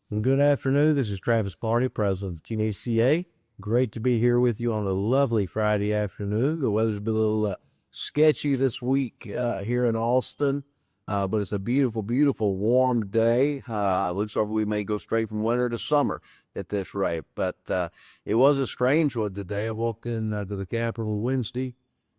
Good afternoon. This is Travis Clardy, president of the THCA. Great to be here with you on a lovely Friday afternoon. The weather's been a little sketchy this week here in Austin, but it's a beautiful, beautiful warm day. Looks like we may go straight from winter to summer at this rate, but it was a strange one today. I walked in to the Capitol Wednesday.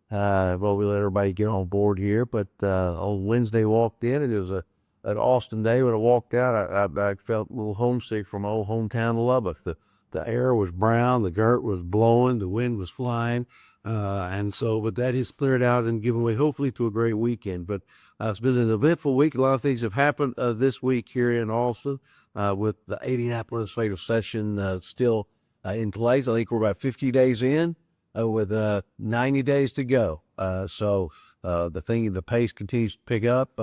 Well, we let everybody get on board here, but on Wednesday walked in, and it was an Austin day. When I walked out, I felt a little homesick from my old hometown of Lubbock. The air was brown, the dirt was blowing, the wind was flying, but that has cleared out and given way, hopefully, to a great weekend. But it's been an eventful week. A lot of things have happened this week here in Austin with the 89th legislative session still in place. I think we're about 50 days in with 90 days to go. The pace continues to pick up.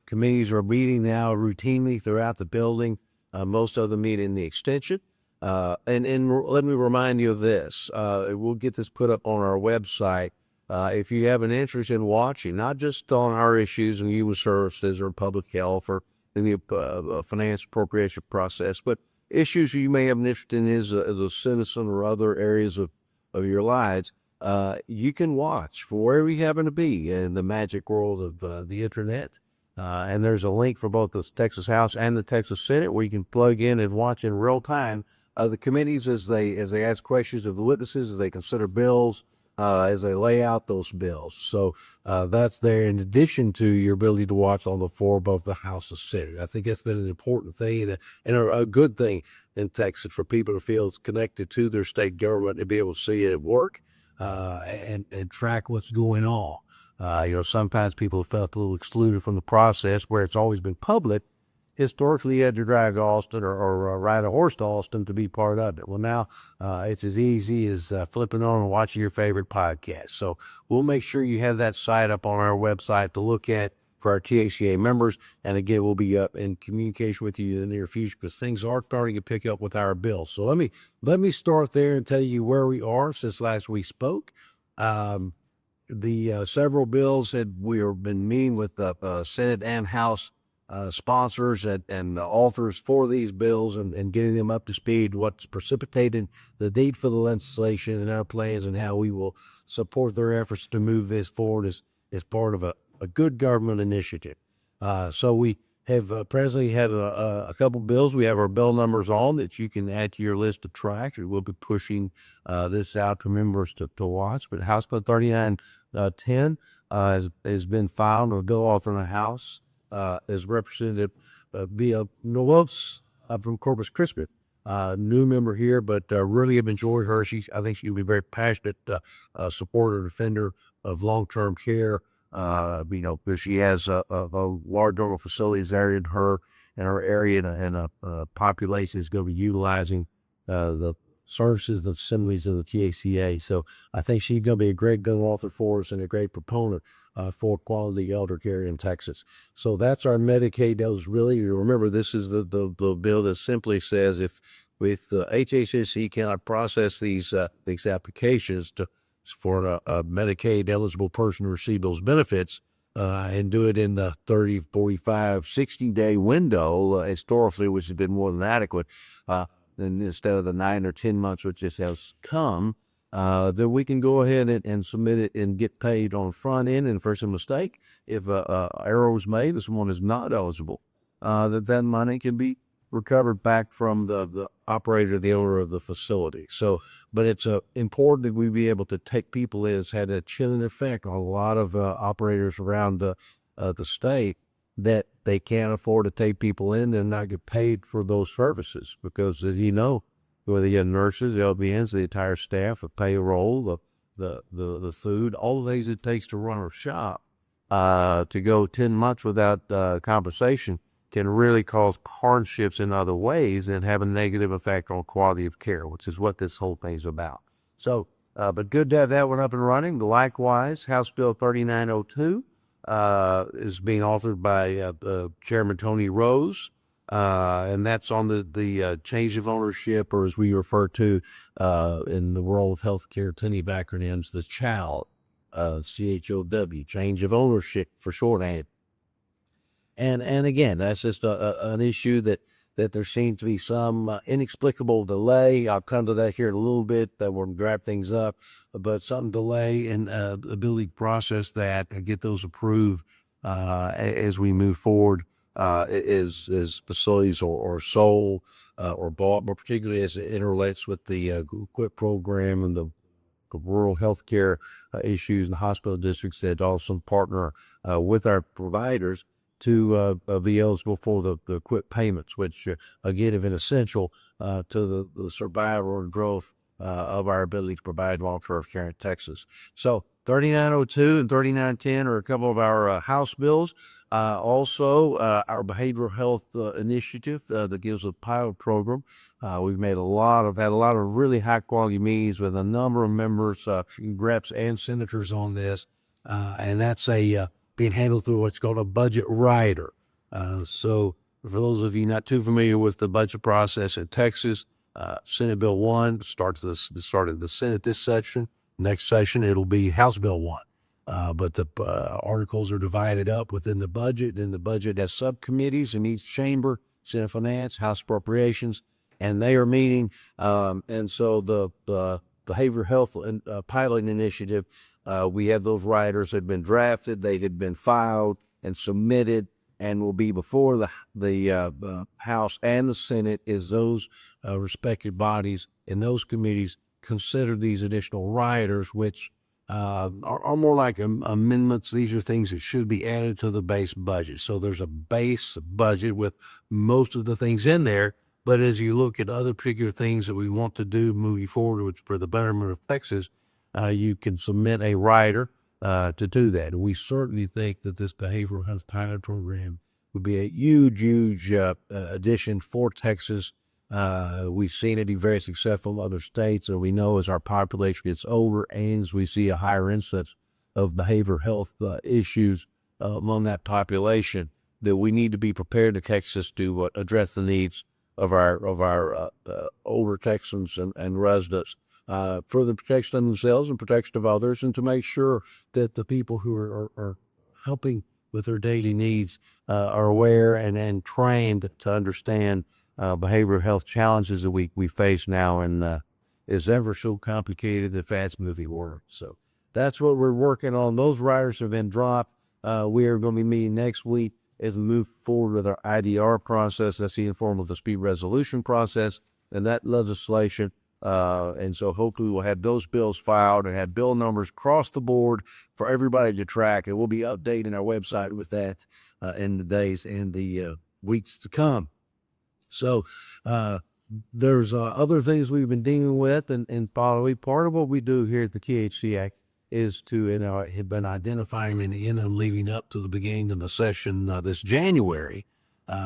Committees are meeting now routinely throughout the building. Most of them meet in the extension. And let me remind you of this. We'll get this put up on our website. If you have an interest in watching, not just on our issues in human services or public health or in the finance appropriation process, but issues you may have an interest in as a citizen or other areas of your lives, you can watch for wherever you happen to be in the magic world of the internet. And there's a link for both the Texas House and the Texas Senate where you can plug in and watch in real time the committees as they ask questions of the witnesses, as they consider bills, as they lay out those bills. So that's there in addition to your ability to watch on the floor of both the House and Senate. I think that's been an important thing and a good thing in Texas for people to feel connected to their state government and be able to see it at work and track what's going on. Sometimes people have felt a little excluded from the process where it's always been public. Historically, you had to drive to Austin or ride a horse to Austin to be part of it. Well, now it's as easy as flipping on and watching your favorite podcast. So we'll make sure you have that site up on our website to look at for our THCA members. And again, we'll be up in communication with you in the near future because things are starting to pick up with our bills. So let me start there and tell you where we are since last we spoke. The several bills that we have been meeting with the Senate and House sponsors and authors for these bills and getting them up to speed, what's precipitated the need for the legislation and our plans and how we will support their efforts to move this forward as part of a good government initiative. So we have presently have a couple bills. We have our bill numbers on that you can add to your list of tracks. We'll be pushing this out to members to watch. But House Bill 3910 has been filed, or a bill authored in the House. As Representative Via Nolos from Corpus Christi, new member here, but really have enjoyed her. I think she'll be very passionate supporter, defender of long-term care. Because she has a large number of facilities there in her area, and a population is going to be utilizing the services, the facilities of the THCA. So I think she's going to be a great bill author for us and a great proponent for quality elder care in Texas. So that's our Medicaid. That was really, remember, this is the bill that simply says if the HHSC cannot process these applications for a Medicaid eligible person to receive those benefits and do it in the 30, 45, 60-day window, historically, which has been more than adequate, then instead of the 9 or 10 months, which just has come, then we can go ahead and submit it and get paid on the front end. And if there's a mistake, if error was made, if someone is not eligible, that money can be recovered back from the operator, the owner of the facility. So, but it's important that we be able to take people in. It's had a chilling effect on a lot of operators around the state that they can't afford to take people in and not get paid for those services because, as you know, whether you have nurses, the LVNs, the entire staff, the payroll, the food, all the things it takes to run a shop, to go 10 months without compensation can really cause hardships in other ways and have a negative effect on quality of care, which is what this whole thing is about. So, but good to have that one up and running. Likewise, House Bill 3902 is being authored by Chairman Tony Rose. And that's on the change of ownership, or as we refer to in the world of healthcare, TNIB acronyms, the CHOW, CHOW, change of ownership for shorthand. And again, that's just an issue that that there seems to be some inexplicable delay. I'll come to that here in a little bit. That will wrap things up, but some delay in ability to process that and get those approved as we move forward. As facilities or sold or bought, but particularly as it interrelates with the QUIP program and the rural healthcare issues and hospital districts that also partner with our providers to be eligible for the QUIP payments, which again have been essential to the survival and growth of our ability to provide long-term care in Texas. So 3902 and 3910 are a couple of our House bills. Also, our behavioral health initiative that gives a pilot program. We've had a lot of really high quality meetings with a number of members, reps, and senators on this, and that's being handled through what's called a budget rider. So, for those of you not too familiar with the budget process in Texas, Senate Bill 1 started the Senate this session. Next session, it'll be House Bill 1. But the articles are divided up within the budget, and the budget has subcommittees in each chamber: Senate Finance, House Appropriations, and they are meeting. And so the behavioral health pilot initiative, we have those riders that have been drafted, they had been filed and submitted, and will be before the House and the Senate as those respective bodies in those committees consider these additional riders, which are more like amendments. These are things that should be added to the base budget. So there's a base budget with most of the things in there, but as you look at other particular things that we want to do moving forward, which for the betterment of Texas, you can submit a rider to do that. And we certainly think that this behavioral health pilot program would be a huge addition for Texas. We've seen it be very successful in other states, and we know as our population gets older and as we see a higher incidence of behavioral health issues among that population, that we need to be prepared in Texas to address the needs of our older Texans and residents for the protection of themselves and protection of others, and to make sure that the people who are helping with their daily needs are aware and trained to understand behavioral health challenges that we face now in is ever so complicated and fast-moving world. So that's what we're working on. Those riders have been dropped. We are going to be meeting next week as we move forward with our IDR process. That's the informal dispute resolution process, and that legislation. And so hopefully we'll have those bills filed and have bill numbers across the board for everybody to track. And we'll be updating our website with that in the days and the weeks to come. So there's other things we've been dealing with and following. Part of what we do here at the THCA is to, have been identifying in the interim leading up to the beginning of the session this January.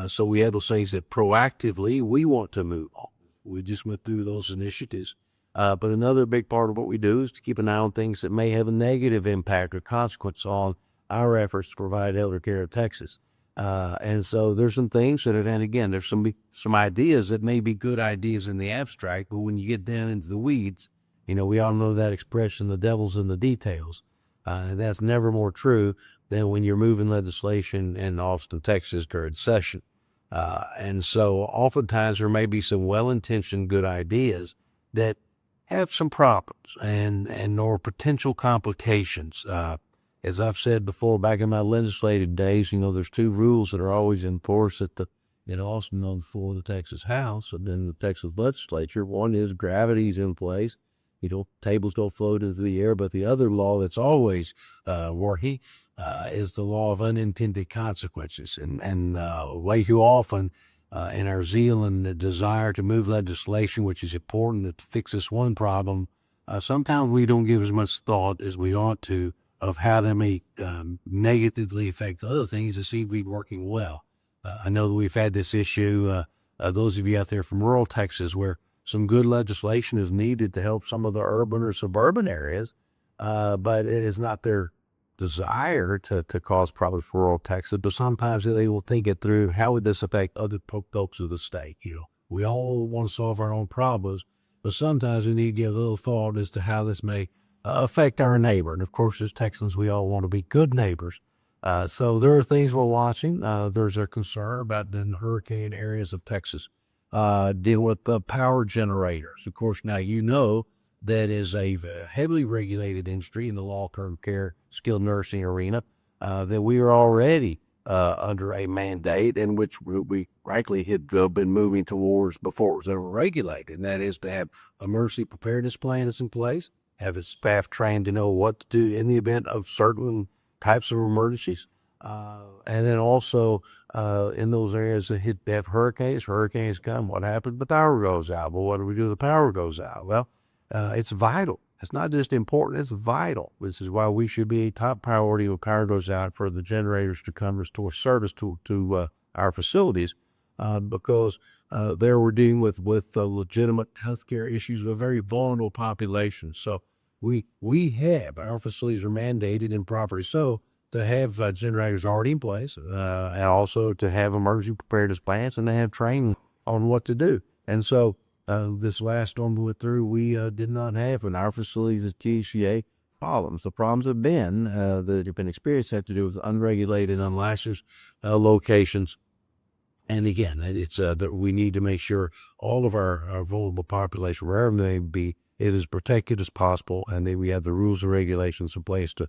So we have those things that proactively we want to move on. We just went through those initiatives. But another big part of what we do is to keep an eye on things that may have a negative impact or consequence on our efforts to provide elder care in Texas. And so there's some things that, and again, there's some ideas that may be good ideas in the abstract, but when you get down into the weeds, we all know that expression, the devil's in the details. That's never more true than when you're moving legislation in Austin, Texas during session. And so oftentimes there may be some well-intentioned good ideas that have some problems and or potential complications. As I've said before, back in my legislative days, there's two rules that are always in force in Austin on the floor of the Texas House and then the Texas legislature. One is gravity's in place. Tables don't float into the air, but the other law that's always working is the law of unintended consequences. And way too often in our zeal and the desire to move legislation, which is important to fix this one problem, sometimes we don't give as much thought as we ought to of how they may negatively affect other things that seem to be working well. I know that we've had this issue, those of you out there from rural Texas, where some good legislation is needed to help some of the urban or suburban areas, but it is not their desire to cause problems for rural Texas, but sometimes they will think it through. How would this affect other folks of the state? We all want to solve our own problems, but sometimes we need to give a little thought as to how this may affect our neighbor. And of course, as Texans, we all want to be good neighbors So there are things we're watching. There's a concern about the hurricane areas of Texas. Deal with the power generators. Of course, now that is a heavily regulated industry in the long-term care, skilled nursing arena. That we are already under a mandate in which we frankly had been moving towards before it was ever regulated, and that is to have emergency preparedness plan that's in place, have its staff trained to know what to do in the event of certain types of emergencies. And then also in those areas that have hurricanes come, what happens? The power goes out. Well, what do we do if the power goes out? Well, it's vital. It's not just important, it's vital. This is why we should be a top priority when power goes out for the generators to come restore service to our facilities, because there we're dealing with legitimate healthcare issues of a very vulnerable population. So our facilities are mandated and properly so to have generators already in place, and also to have emergency preparedness plans and to have training on what to do. And so this last storm we went through, we did not have in our facilities at THCA problems. The problems have been that have been experienced have to do with unregulated, unlicensed locations. And again, it's that we need to make sure all of our vulnerable population, wherever they may be, is as protected as possible, and then we have the rules and regulations in place to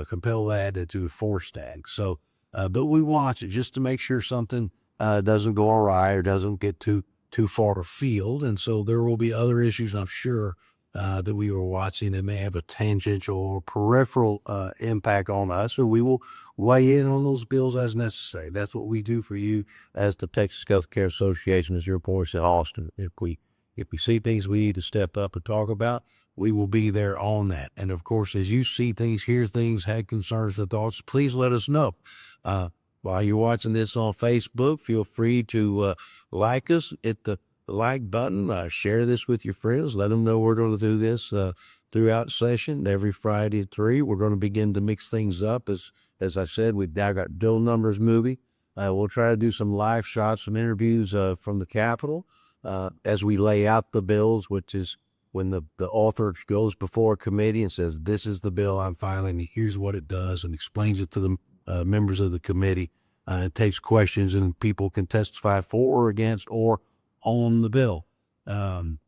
compel that and to enforce that. So, but we watch it just to make sure something doesn't go awry or doesn't get too far afield. And so there will be other issues, I'm sure, that we were watching that may have a tangential or peripheral impact on us. So we will weigh in on those bills as necessary. That's what we do for you as the Texas Healthcare Association, as your voice in Austin. If we see things we need to step up and talk about, we will be there on that. And of course, as you see things, hear things, had concerns or thoughts, please let us know. While you're watching this on Facebook, feel free to like us, hit the like button, share this with your friends, let them know we're going to do this throughout session every Friday at 3. We're going to begin to mix things up. As I said, we've now got Bill Numbers movie. We'll try to do some live shots, some interviews from the Capitol as we lay out the bills, which is when the author goes before a committee and says, this is the bill I'm filing, and here's what it does, and explains it to the members of the committee. It takes questions, and people can testify for or against or on the bill. And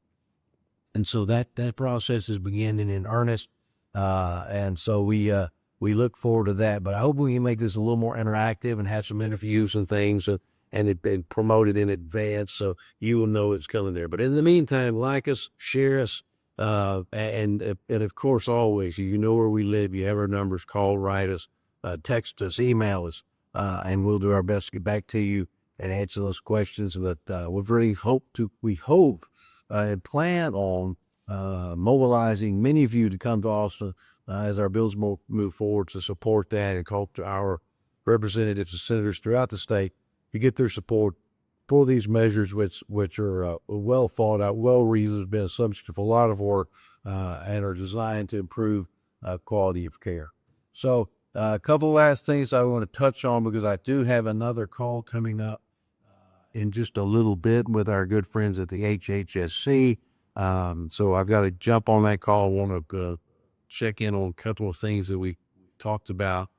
so that process is beginning in earnest. And so we look forward to that. But I hope we can make this a little more interactive and have some interviews and things and promote it in advance so you will know it's coming there. But in the meantime, like us, share us, and of course, always, you know where we live. You have our numbers. Call, write us, text us, email us, and we'll do our best to get back to you and answer those questions. But we hope and plan on mobilizing many of you to come to Austin as our bills move forward to support that, and call to our representatives and senators throughout the state to get their support for these measures, which are well thought out, well reasoned, been a subject of a lot of work, and are designed to improve quality of care. So a couple last things I want to touch on, because I do have another call coming up in just a little bit with our good friends at the HHSC. So I've got to jump on that call. I want to check in on a couple of things that we talked about.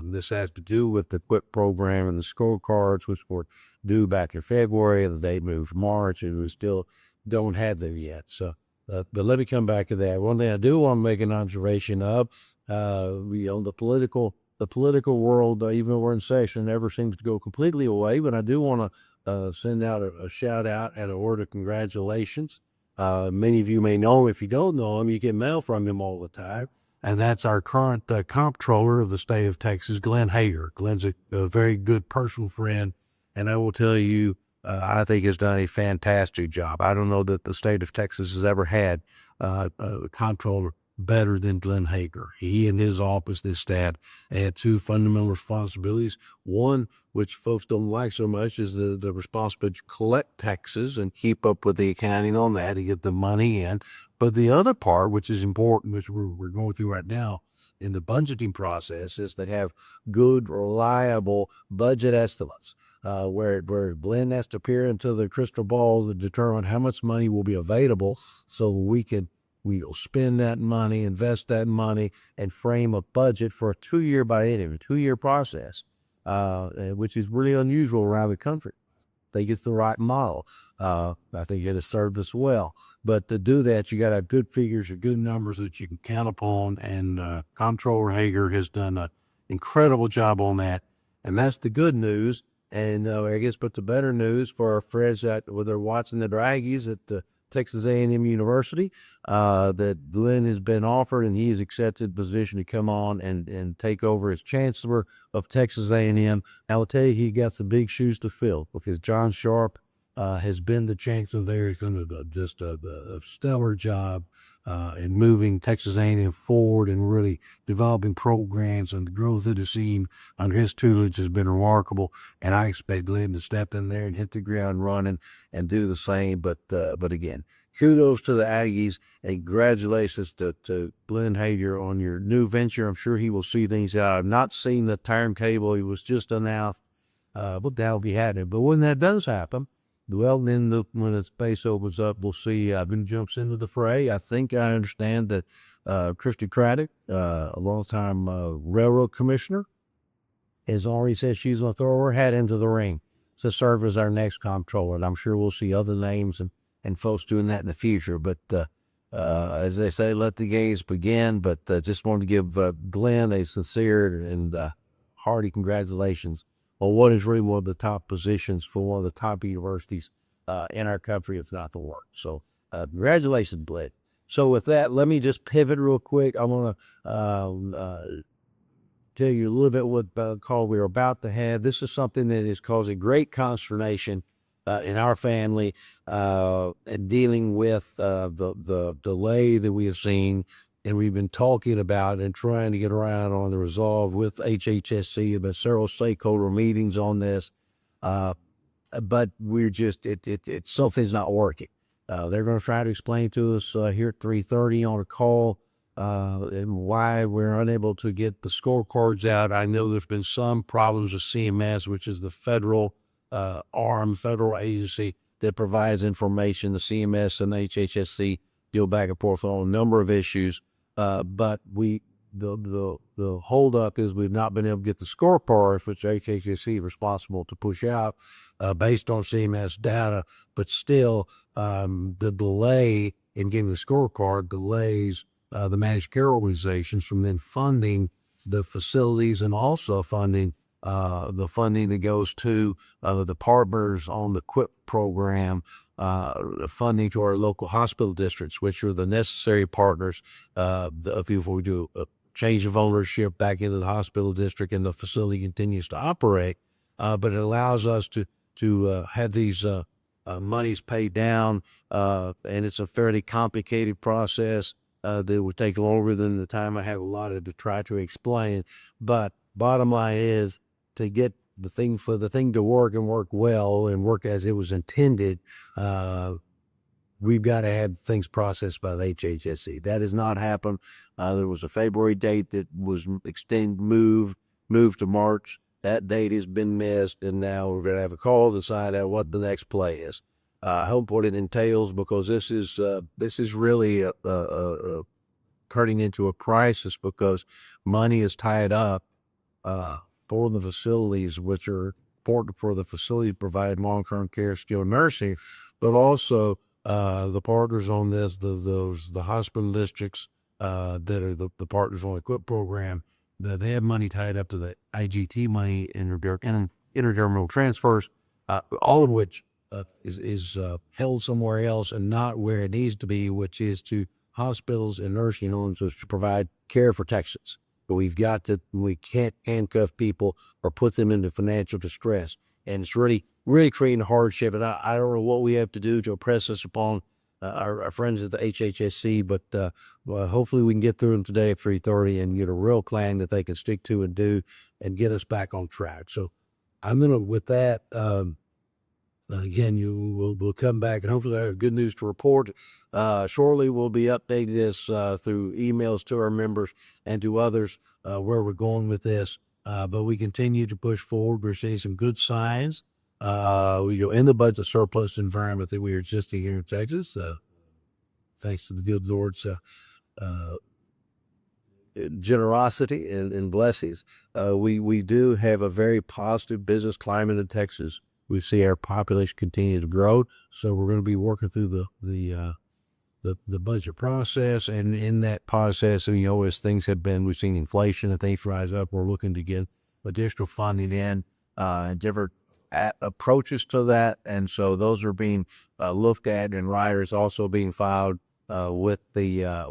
This has to do with the QUIP program and the scorecards, which were due back in February, and they moved March, and we still don't have them yet. So, but let me come back to that. One thing I do want to make an observation of, the political world, even though we're in session, never seems to go completely away. But I do want to send out a shout out and a word of congratulations. Many of you may know him. If you don't know him, you get mail from him all the time. And that's our current comptroller of the state of Texas, Glenn Hager. Glenn's a very good personal friend, and I will tell you, I think has done a fantastic job. I don't know that the state of Texas has ever had a comptroller better than Glenn Hager. He and his office, his staff, had two fundamental responsibilities. One, which folks don't like so much, is the responsibility to collect taxes and keep up with the accounting on that to get the money in. But the other part, which is important, which we're going through right now in the budgeting process, is to have good, reliable budget estimates, where Glenn has to peer into the crystal ball to determine how much money will be available so we can We'll spend that money, invest that money, and frame a budget for a 2-year biennium, a 2-year process, which is really unusual around the country. I think it's the right model. I think it has served us well. But to do that, you got to have good figures or good numbers that you can count upon. And Comptroller Hager has done an incredible job on that. And that's the good news. And I guess, but the better news for our friends that they're watching the Draggies at the Texas A&M University, that Glenn has been offered and he has accepted the position to come on and take over as chancellor of Texas A&M. I will tell you, he got some big shoes to fill because John Sharp has been the chancellor there. He's going to do just a stellar job in moving Texas A&M forward and really developing programs, and the growth of the team under his tutelage has been remarkable. And I expect Glenn to step in there and hit the ground running and do the same. But again, kudos to the Aggies and congratulations to Glenn Hager on your new venture. I'm sure he will see things out. I've not seen the timetable. He was just announced, but that'll be happening. But when that does happen, well, then when the space opens up, we'll see. Glenn jumps into the fray. I think I understand that Christy Craddock, a longtime railroad commissioner, has already said she's going to throw her hat into the ring to serve as our next comptroller. And I'm sure we'll see other names and folks doing that in the future. But as they say, let the games begin. But just wanted to give Glenn a sincere and hearty congratulations on what is really one of the top positions for one of the top universities in our country, if not the world. So congratulations, Glenn. So with that, let me just pivot real quick. I want to tell you a little bit what call we're about to have. This is something that is causing great consternation in our family and dealing with the delay that we have seen and we've been talking about and trying to get around on the resolve with HHSC. There have been several stakeholder meetings on this, but we're just, something's not working. They're going to try to explain to us here at 3:30 on a call and why we're unable to get the scorecards out. I know there's been some problems with CMS, which is the federal federal agency that provides information. The CMS and HHSC deal back and forth on a number of issues, but the holdup is we've not been able to get the scorecards, which HHSC is responsible to push out based on CMS data. But still, the delay in getting the scorecard delays the managed care organizations from then funding the facilities and also funding the funding that goes to the partners on the QUIP program, funding to our local hospital districts, which are the necessary partners before we do a change of ownership back into the hospital district and the facility continues to operate. But it allows us to have these monies paid down, and it's a fairly complicated process that would take longer than the time I have allotted to try to explain. But bottom line is, to get the thing to work and work well and work as it was intended, we've got to have things processed by the HHSC. That has not happened. There was a February date that was moved to March. That date has been missed, and now we're going to have a call to decide out what the next play is. I hope what it entails, because this is really turning into a crisis, because money is tied up for the facilities, which are important for the facility to provide long-term care, skilled nursing, but also the partners on this, the hospital districts that are the partners on the QUIP program, that they have money tied up to the IGT money and interterminal transfers, all of which is held somewhere else and not where it needs to be, which is to hospitals and nursing homes to provide care for Texans. But we can't handcuff people or put them into financial distress. And it's really creating hardship. And I don't know what we have to do to impress this upon our friends at the HHSC, but hopefully we can get through them today at 3:30 and get a real plan that they can stick to and do and get us back on track. So I'm going to, with that, again, we'll come back and hopefully have good news to report. Shortly, we'll be updating this through emails to our members and to others where we're going with this. But we continue to push forward. We're seeing some good signs. In the budget surplus environment that we are existing here in Texas. thanks to the good Lord's generosity and blessings, we do have a very positive business climate in Texas. We see our population continue to grow, so we're going to be working through the budget process, and in that process, as things have been, we've seen inflation and things rise up. We're looking to get additional funding in, and different approaches to that, and so those are being looked at, and riders also being filed with the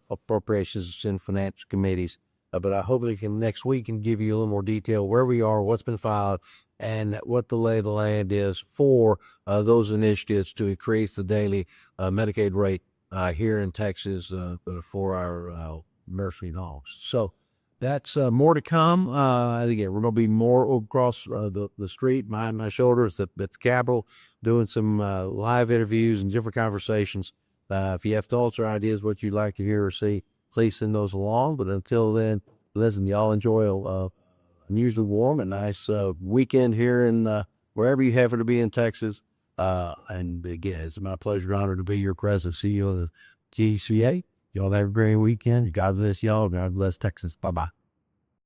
appropriations and finance committees. But I hope we can next week and give you a little more detail where we are, what's been filed, and what the lay of the land is for those initiatives to increase the daily Medicaid rate here in Texas for our mercy dogs. So that's more to come. Again, we're going to be more across the street, behind my shoulders at the Capitol, doing some live interviews and different conversations. If you have thoughts or ideas what you'd like to hear or see, please send those along. But until then, listen, y'all enjoy a unusually warm and nice weekend here in wherever you happen to be in Texas. And again, it's my pleasure and honor to be your president, CEO of the THCA. Y'all have a great weekend. God bless y'all. God bless Texas. Bye-bye.